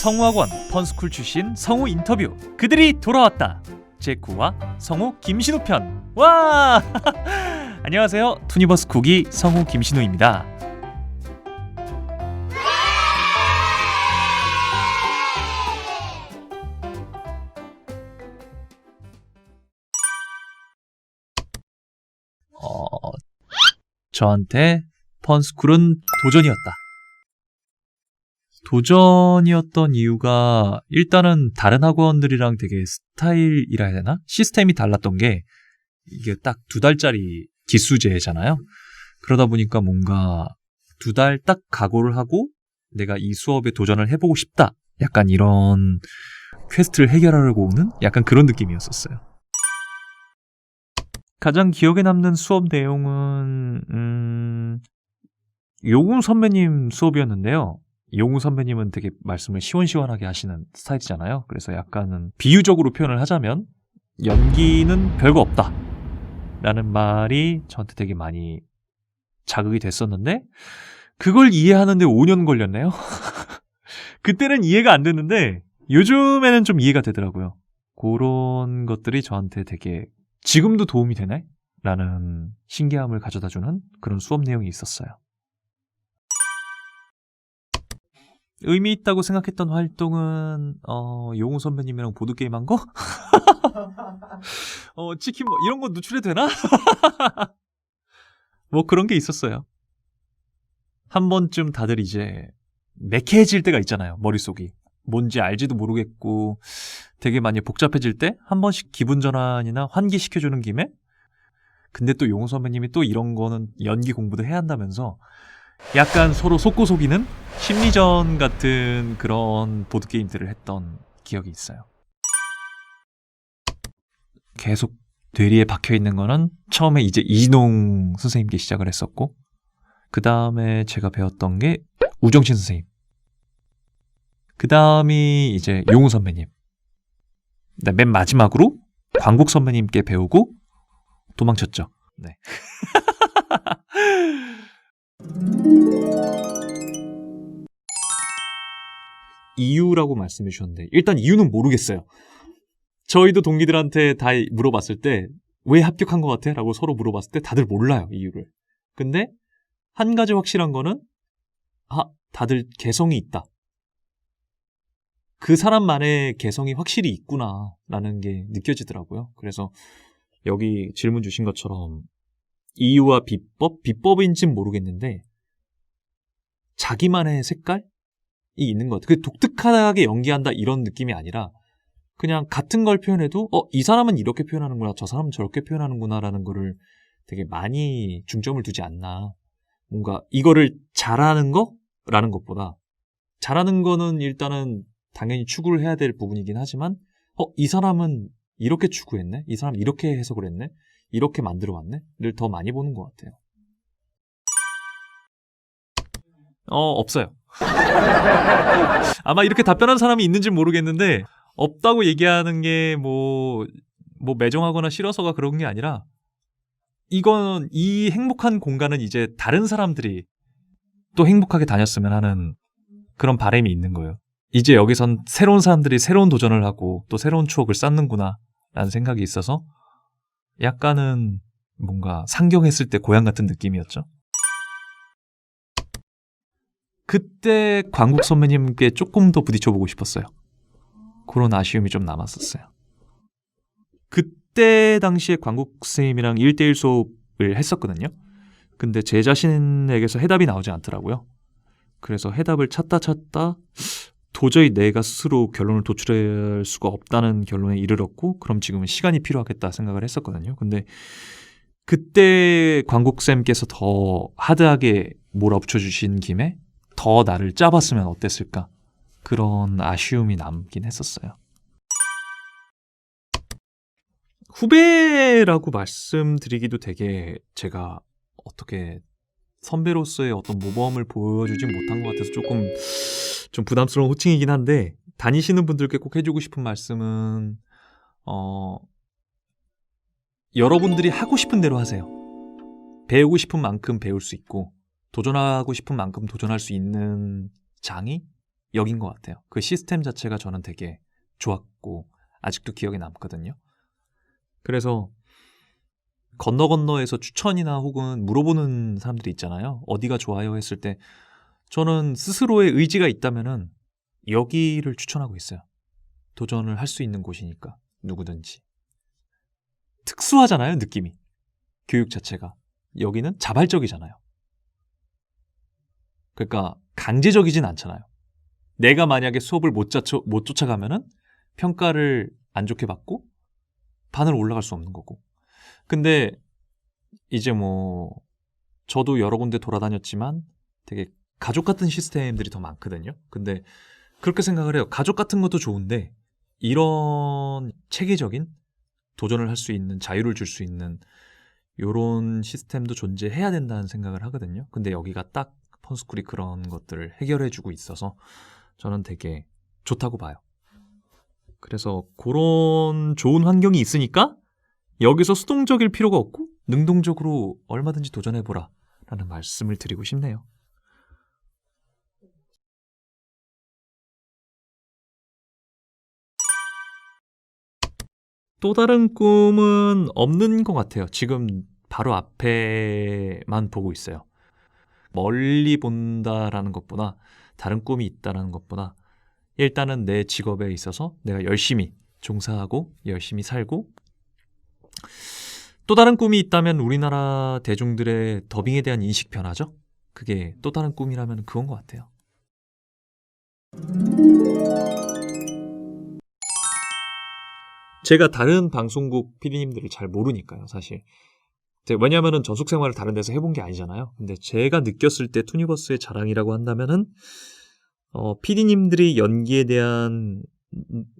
성우학원 펀스쿨 출신 성우 인터뷰. 그들이 돌아왔다. 제9화 성우 김신우 편. 와! 안녕하세요. 투니버스 국기 성우 김신우입니다. 저한테 펀스쿨은 도전이었다. 도전이었던 이유가 일단은 다른 학원들이랑 되게 스타일이라 해야 되나? 시스템이 달랐던 게 이게 딱 2달짜리 기수제잖아요. 그러다 보니까 뭔가 2달 딱 각오를 하고 내가 이 수업에 도전을 해보고 싶다. 약간 이런 퀘스트를 해결하려고 오는 약간 그런 느낌이었었어요. 가장 기억에 남는 수업 내용은 용우 선배님 수업이었는데요. 용우 선배님은 되게 말씀을 시원시원하게 하시는 스타일이잖아요. 그래서 약간은 비유적으로 표현을 하자면 연기는 별거 없다 라는 말이 저한테 되게 많이 자극이 됐었는데 그걸 이해하는데 5년 걸렸네요. 그때는 이해가 안 됐는데 요즘에는 좀 이해가 되더라고요. 그런 것들이 저한테 되게 지금도 도움이 되네? 라는 신기함을 가져다주는 그런 수업 내용이 있었어요. 의미 있다고 생각했던 활동은 용우 선배님이랑 보드게임 한 거? 치킨 뭐 이런 거 노출해도 되나? 뭐 그런 게 있었어요. 한 번쯤 다들 이제 매캐해질 때가 있잖아요. 머릿속이. 뭔지 알지도 모르겠고 되게 많이 복잡해질 때 한 번씩 기분 전환이나 환기시켜주는 김에 근데 또 용우 선배님이 또 이런 거는 연기 공부도 해야 한다면서 약간 서로 속고 속이는 심리전 같은 그런 보드게임들을 했던 기억이 있어요. 계속 뇌리에 박혀있는 거는 처음에 이제 이진홍 선생님께 시작을 했었고 그 다음에 제가 배웠던 게 우정신 선생님, 그 다음이 이제 용우 선배님, 맨 마지막으로 광국 선배님께 배우고 도망쳤죠. 네. 이유라고 말씀해 주셨는데 일단 이유는 모르겠어요. 저희도 동기들한테 다 물어봤을 때 왜 합격한 것 같아? 라고 서로 물어봤을 때 다들 몰라요, 이유를. 근데 한 가지 확실한 거는 다들 개성이 있다. 그 사람만의 개성이 확실히 있구나 라는 게 느껴지더라고요. 그래서 여기 질문 주신 것처럼 이유와 비법인지는 모르겠는데 자기만의 색깔이 있는 것 같아요. 독특하게 연기한다 이런 느낌이 아니라 그냥 같은 걸 표현해도 이 사람은 이렇게 표현하는구나, 저 사람은 저렇게 표현하는구나 라는 거를 되게 많이 중점을 두지 않나. 뭔가 이거를 잘하는 거라는 것보다 잘하는 거는 일단은 당연히 추구를 해야 될 부분이긴 하지만 이 사람은 이렇게 추구했네? 이 사람 이렇게 해석을 했네? 이렇게 만들어왔네? 를 더 많이 보는 것 같아요. 없어요. 아마 이렇게 답변한 사람이 있는지 모르겠는데 없다고 얘기하는 게 뭐 매정하거나 싫어서가 그런 게 아니라 이건 이 행복한 공간은 이제 다른 사람들이 또 행복하게 다녔으면 하는 그런 바람이 있는 거예요. 이제 여기선 새로운 사람들이 새로운 도전을 하고 또 새로운 추억을 쌓는구나 라는 생각이 있어서 약간은 뭔가 상경했을 때 고향 같은 느낌이었죠. 그때 광국 선배님께 조금 더 부딪혀보고 싶었어요. 그런 아쉬움이 좀 남았었어요. 그때 당시에 광국 선생님이랑 1대1 수업을 했었거든요. 근데 제 자신에게서 해답이 나오지 않더라고요. 그래서 해답을 찾다 도저히 내가 스스로 결론을 도출할 수가 없다는 결론에 이르렀고 그럼 지금은 시간이 필요하겠다 생각을 했었거든요. 근데 그때 광국쌤께서 더 하드하게 몰아붙여주신 김에 더 나를 짜봤으면 어땠을까? 그런 아쉬움이 남긴 했었어요. 후배라고 말씀드리기도 되게 제가 어떻게 선배로서의 어떤 모범을 보여주진 못한 것 같아서 조금 좀 부담스러운 호칭이긴 한데 다니시는 분들께 꼭 해주고 싶은 말씀은 여러분들이 하고 싶은 대로 하세요. 배우고 싶은 만큼 배울 수 있고 도전하고 싶은 만큼 도전할 수 있는 장이 여긴 것 같아요. 그 시스템 자체가 저는 되게 좋았고 아직도 기억에 남거든요. 그래서 건너건너에서 추천이나 혹은 물어보는 사람들이 있잖아요. 어디가 좋아요 했을 때 저는 스스로의 의지가 있다면은 여기를 추천하고 있어요. 도전을 할 수 있는 곳이니까 누구든지. 특수하잖아요, 느낌이. 교육 자체가. 여기는 자발적이잖아요. 그러니까 강제적이진 않잖아요. 내가 만약에 수업을 못 쫓아가면은 평가를 안 좋게 받고 반을 올라갈 수 없는 거고. 근데 이제 뭐 저도 여러 군데 돌아다녔지만 되게 가족 같은 시스템들이 더 많거든요. 근데 그렇게 생각을 해요. 가족 같은 것도 좋은데 이런 체계적인 도전을 할 수 있는, 자유를 줄 수 있는 이런 시스템도 존재해야 된다는 생각을 하거든요. 근데 여기가 딱 펀스쿨이 그런 것들을 해결해주고 있어서 저는 되게 좋다고 봐요. 그래서 그런 좋은 환경이 있으니까 여기서 수동적일 필요가 없고 능동적으로 얼마든지 도전해보라 라는 말씀을 드리고 싶네요. 또 다른 꿈은 없는 것 같아요. 지금 바로 앞에만 보고 있어요. 멀리 본다라는 것보다 다른 꿈이 있다라는 것보다 일단은 내 직업에 있어서 내가 열심히 종사하고 열심히 살고 또 다른 꿈이 있다면 우리나라 대중들의 더빙에 대한 인식 변화죠. 그게 또 다른 꿈이라면 그건 것 같아요. 제가 다른 방송국 PD님들을 잘 모르니까요, 사실. 왜냐하면 전속 생활을 다른 데서 해본 게 아니잖아요. 근데 제가 느꼈을 때 투니버스의 자랑이라고 한다면은 PD님들이 연기에 대한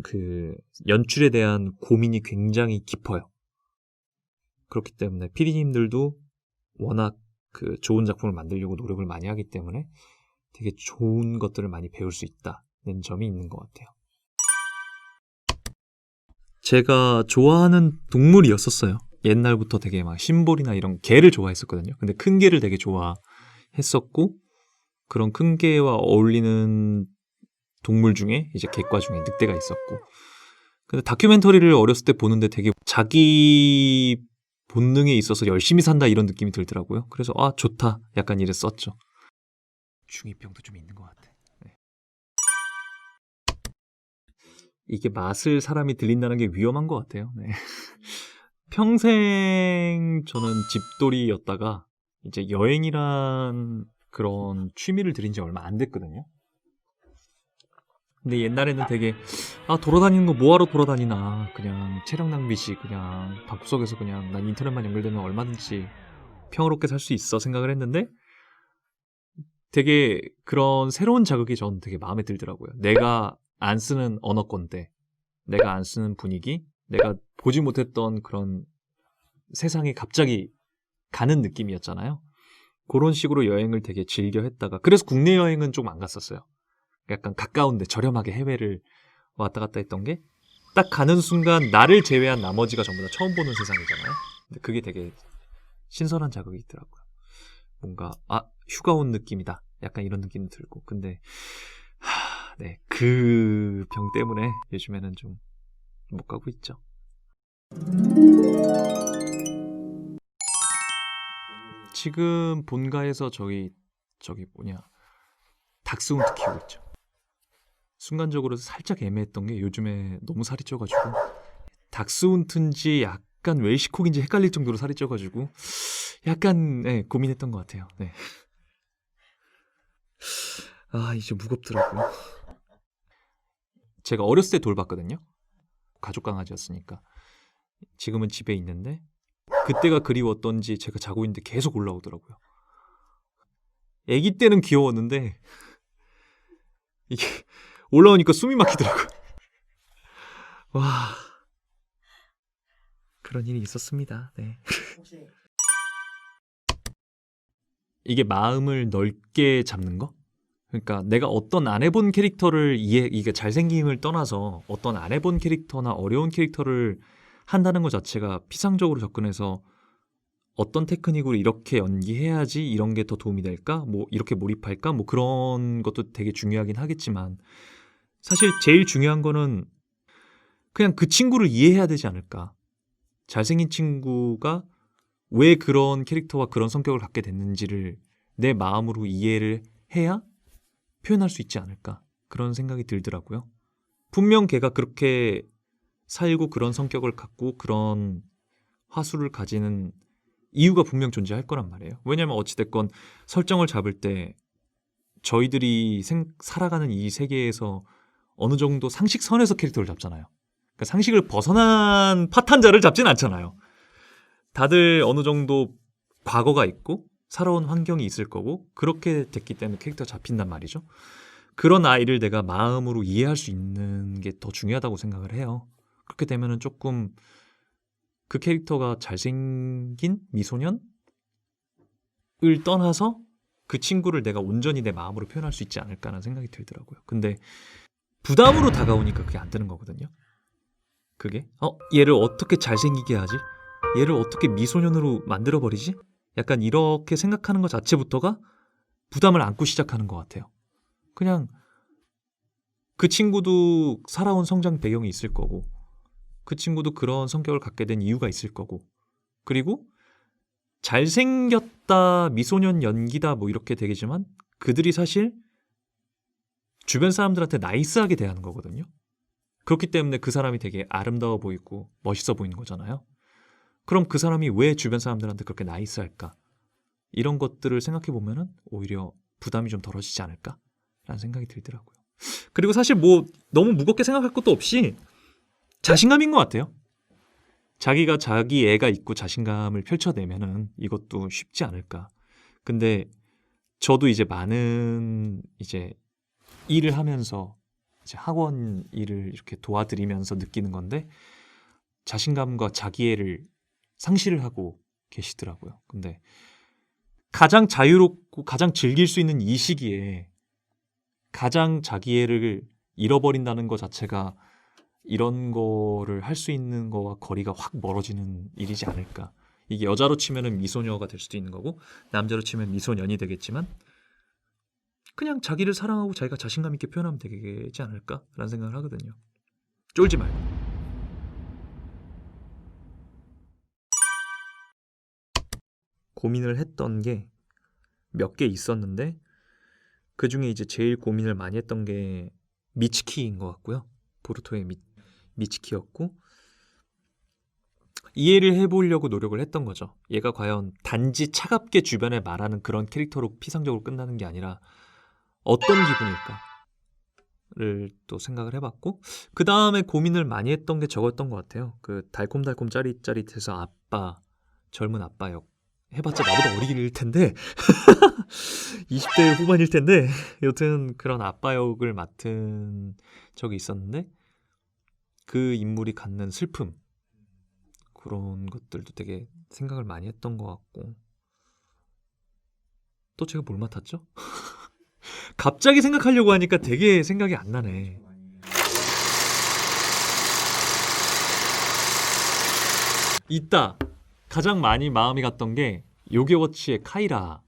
그 연출에 대한 고민이 굉장히 깊어요. 그렇기 때문에 PD님들도 워낙 그 좋은 작품을 만들려고 노력을 많이 하기 때문에 되게 좋은 것들을 많이 배울 수 있다는 점이 있는 것 같아요. 제가 좋아하는 동물이었었어요. 옛날부터 되게 막 심볼이나 이런 개를 좋아했었거든요. 근데 큰 개를 되게 좋아했었고 그런 큰 개와 어울리는 동물 중에 이제 객과 중에 늑대가 있었고 근데 다큐멘터리를 어렸을 때 보는데 되게 자기 본능에 있어서 열심히 산다 이런 느낌이 들더라고요. 그래서 아 좋다 약간 이랬었죠. 중2병도 좀 있는 것 같아. 네. 이게 맛을 사람이 들린다는 게 위험한 것 같아요. 네. 평생 저는 집돌이였다가 이제 여행이란 그런 취미를 들인 지 얼마 안 됐거든요. 근데 옛날에는 되게 돌아다니는 거 뭐하러 돌아다니나 그냥 체력 낭비지 그냥 방구석에서 그냥 난 인터넷만 연결되면 얼마든지 평화롭게 살 수 있어 생각을 했는데 되게 그런 새로운 자극이 전 되게 마음에 들더라고요. 내가 안 쓰는 언어권대 내가 안 쓰는 분위기 내가 보지 못했던 그런 세상에 갑자기 가는 느낌이었잖아요. 그런 식으로 여행을 되게 즐겨 했다가 그래서 국내 여행은 좀 안 갔었어요. 약간 가까운데 저렴하게 해외를 왔다 갔다 했던 게 딱 가는 순간 나를 제외한 나머지가 전부 다 처음 보는 세상이잖아요. 근데 그게 되게 신선한 자극이 있더라고요. 뭔가 휴가 온 느낌이다. 약간 이런 느낌이 들고 근데 네, 그 병 때문에 요즘에는 좀 못 가고 있죠. 지금 본가에서 저기 닥스훈트 키우고 있죠. 순간적으로 살짝 애매했던 게 요즘에 너무 살이 쪄가지고 닥스훈트인지 약간 웰시콕인지 헷갈릴 정도로 살이 쪄가지고 약간 고민했던 것 같아요. 네. 이제 무겁더라고요. 제가 어렸을 때 돌봤거든요. 가족 강아지였으니까. 지금은 집에 있는데 그때가 그리웠던지 제가 자고 있는데 계속 올라오더라고요. 아기 때는 귀여웠는데 이게 올라오니까 숨이 막히더라고요. 와, 그런 일이 있었습니다. 네. 이게 마음을 넓게 잡는 거? 그러니까 내가 어떤 안 해본 캐릭터를 이게 잘생김을 떠나서 어떤 안 해본 캐릭터나 어려운 캐릭터를 한다는 것 자체가 피상적으로 접근해서 어떤 테크닉으로 이렇게 연기해야지 이런 게 더 도움이 될까? 뭐 이렇게 몰입할까? 뭐 그런 것도 되게 중요하긴 하겠지만 사실 제일 중요한 거는 그냥 그 친구를 이해해야 되지 않을까. 잘생긴 친구가 왜 그런 캐릭터와 그런 성격을 갖게 됐는지를 내 마음으로 이해를 해야 표현할 수 있지 않을까. 그런 생각이 들더라고요. 분명 걔가 그렇게 살고 그런 성격을 갖고 그런 화술을 가지는 이유가 분명 존재할 거란 말이에요. 왜냐면 어찌됐건 설정을 잡을 때 저희들이 살아가는 이 세계에서 어느 정도 상식선에서 캐릭터를 잡잖아요. 그러니까 상식을 벗어난 파탄자를 잡진 않잖아요. 다들 어느 정도 과거가 있고 살아온 환경이 있을 거고 그렇게 됐기 때문에 캐릭터가 잡힌단 말이죠. 그런 아이를 내가 마음으로 이해할 수 있는 게 더 중요하다고 생각을 해요. 그렇게 되면은 조금 그 캐릭터가 잘생긴 미소년을 떠나서 그 친구를 내가 온전히 내 마음으로 표현할 수 있지 않을까라는 생각이 들더라고요. 근데 부담으로 다가오니까 그게 안 되는 거거든요. 그게 얘를 어떻게 잘생기게 하지? 얘를 어떻게 미소년으로 만들어버리지? 약간 이렇게 생각하는 것 자체부터가 부담을 안고 시작하는 것 같아요. 그냥 그 친구도 살아온 성장 배경이 있을 거고 그 친구도 그런 성격을 갖게 된 이유가 있을 거고 그리고 잘생겼다, 미소년 연기다 뭐 이렇게 되겠지만 그들이 사실 주변 사람들한테 나이스하게 대하는 거거든요. 그렇기 때문에 그 사람이 되게 아름다워 보이고 멋있어 보이는 거잖아요. 그럼 그 사람이 왜 주변 사람들한테 그렇게 나이스할까? 이런 것들을 생각해 보면은 오히려 부담이 좀 덜어지지 않을까라는 생각이 들더라고요. 그리고 사실 뭐 너무 무겁게 생각할 것도 없이 자신감인 것 같아요. 자기가 자기 애가 있고 자신감을 펼쳐내면은 이것도 쉽지 않을까. 근데 저도 이제 많은 이제 일을 하면서 이제 학원 일을 이렇게 도와드리면서 느끼는 건데 자신감과 자기애를 상실을 하고 계시더라고요. 근데 가장 자유롭고 가장 즐길 수 있는 이 시기에 가장 자기애를 잃어버린다는 것 자체가 이런 거를 할 수 있는 거와 거리가 확 멀어지는 일이지 않을까. 이게 여자로 치면은 미소녀가 될 수도 있는 거고 남자로 치면 미소년이 되겠지만 그냥 자기를 사랑하고 자기가 자신감 있게 표현하면 되지 않을까라는 생각을 하거든요. 쫄지 말고. 고민을 했던 게 몇 개 있었는데 그 중에 이제 제일 고민을 많이 했던 게 미츠키인 것 같고요. 보루토의 미츠키였고 이해를 해보려고 노력을 했던 거죠. 얘가 과연 단지 차갑게 주변에 말하는 그런 캐릭터로 피상적으로 끝나는 게 아니라 어떤 기분일까를 또 생각을 해봤고 그 다음에 고민을 많이 했던 게 저거였던 것 같아요. 그 달콤달콤 짜릿짜릿해서 아빠, 젊은 아빠 역 해봤자 나보다 어리길 텐데 20대 후반일 텐데 여튼 그런 아빠 역을 맡은 적이 있었는데 그 인물이 갖는 슬픔 그런 것들도 되게 생각을 많이 했던 것 같고 또 제가 뭘 맡았죠? 갑자기 생각하려고 하니까 되게 생각이 안 나네. 있다. 가장 많이 마음이 갔던 게 요괴워치의 카이라,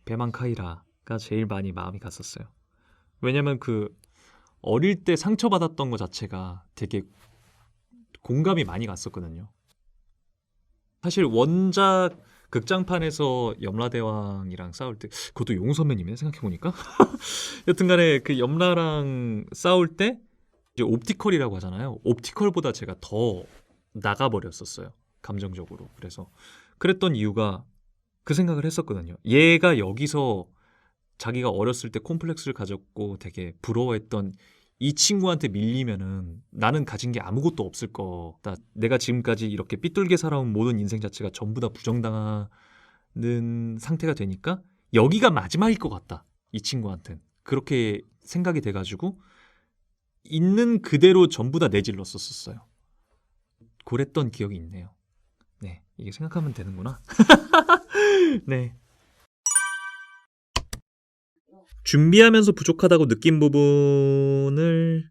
배만 카이라가 제일 많이 마음이 갔었어요. 왜냐면 그 어릴 때 상처받았던 것 자체가 되게 공감이 많이 갔었거든요. 사실 원작 극장판에서 염라대왕이랑 싸울 때 그것도 용우 선배님이네 생각해보니까 여튼간에 그 염라랑 싸울 때 이제 옵티컬이라고 하잖아요. 옵티컬보다 제가 더 나가버렸었어요 감정적으로. 그래서 그랬던 이유가 그 생각을 했었거든요. 얘가 여기서 자기가 어렸을 때 콤플렉스를 가졌고 되게 부러워했던 이 친구한테 밀리면은 나는 가진 게 아무것도 없을 거다. 내가 지금까지 이렇게 삐뚤게 살아온 모든 인생 자체가 전부 다 부정당하는 상태가 되니까 여기가 마지막일 것 같다. 이 친구한테는. 그렇게 생각이 돼가지고 있는 그대로 전부 다 내질렀었어요. 그랬던 기억이 있네요. 네, 이게 생각하면 되는구나. 네. 준비하면서 부족하다고 느낀 부분을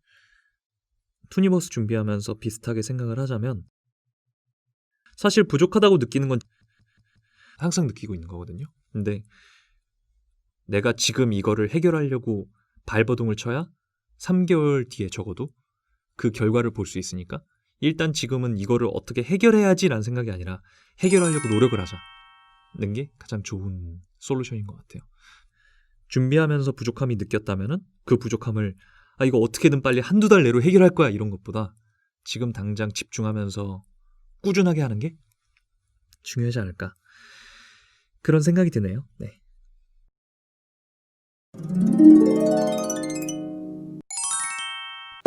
투니버스 준비하면서 비슷하게 생각을 하자면 사실 부족하다고 느끼는 건 항상 느끼고 있는 거거든요. 근데 내가 지금 이거를 해결하려고 발버둥을 쳐야 3개월 뒤에 적어도 그 결과를 볼 수 있으니까 일단 지금은 이거를 어떻게 해결해야지라는 생각이 아니라 해결하려고 노력을 하자는 게 가장 좋은 솔루션인 것 같아요. 준비하면서 부족함이 느꼈다면은 그 부족함을 이거 어떻게든 빨리 한두 달 내로 해결할 거야 이런 것보다 지금 당장 집중하면서 꾸준하게 하는 게 중요하지 않을까 그런 생각이 드네요. 네.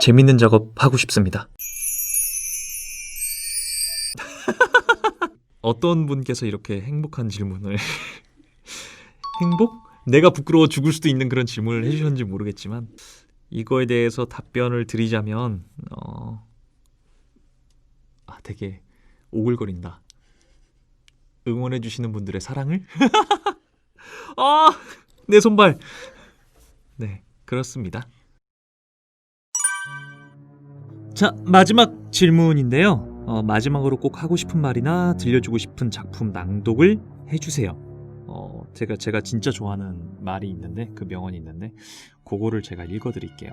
재밌는 작업 하고 싶습니다. 어떤 분께서 이렇게 행복한 질문을 행복? 내가 부끄러워 죽을 수도 있는 그런 질문을 해주셨는지 모르겠지만 이거에 대해서 답변을 드리자면 되게 오글거린다. 응원해주시는 분들의 사랑을? 내 손발! 네, 그렇습니다. 자, 마지막 질문인데요. 마지막으로 꼭 하고 싶은 말이나 들려주고 싶은 작품 낭독을 해주세요. 제가 진짜 좋아하는 말이 있는데 그 명언이 있는데 그거를 제가 읽어드릴게요.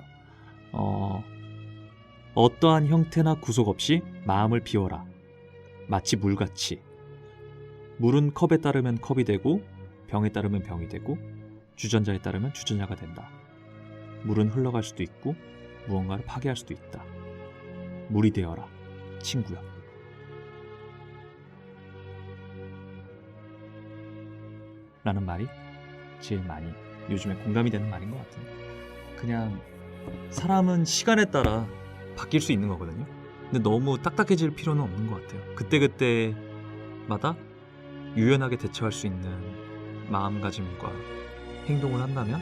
어떠한 형태나 구속 없이 마음을 비워라. 마치 물같이. 물은 컵에 따르면 컵이 되고 병에 따르면 병이 되고 주전자에 따르면 주전자가 된다. 물은 흘러갈 수도 있고 무언가를 파괴할 수도 있다. 물이 되어라, 친구야. 라는 말이 제일 많이 요즘에 공감이 되는 말인 것 같아요. 그냥 사람은 시간에 따라 바뀔 수 있는 거거든요. 근데 너무 딱딱해질 필요는 없는 것 같아요. 그때그때마다 유연하게 대처할 수 있는 마음가짐과 행동을 한다면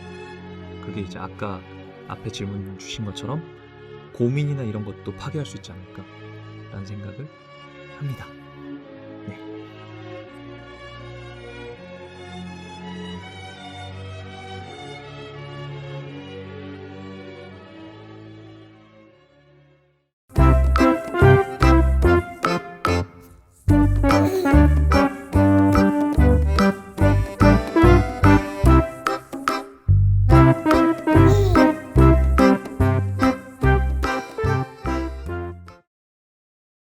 그게 이제 아까 앞에 질문 주신 것처럼 고민이나 이런 것도 파괴할 수 있지 않을까 라는 생각을 합니다.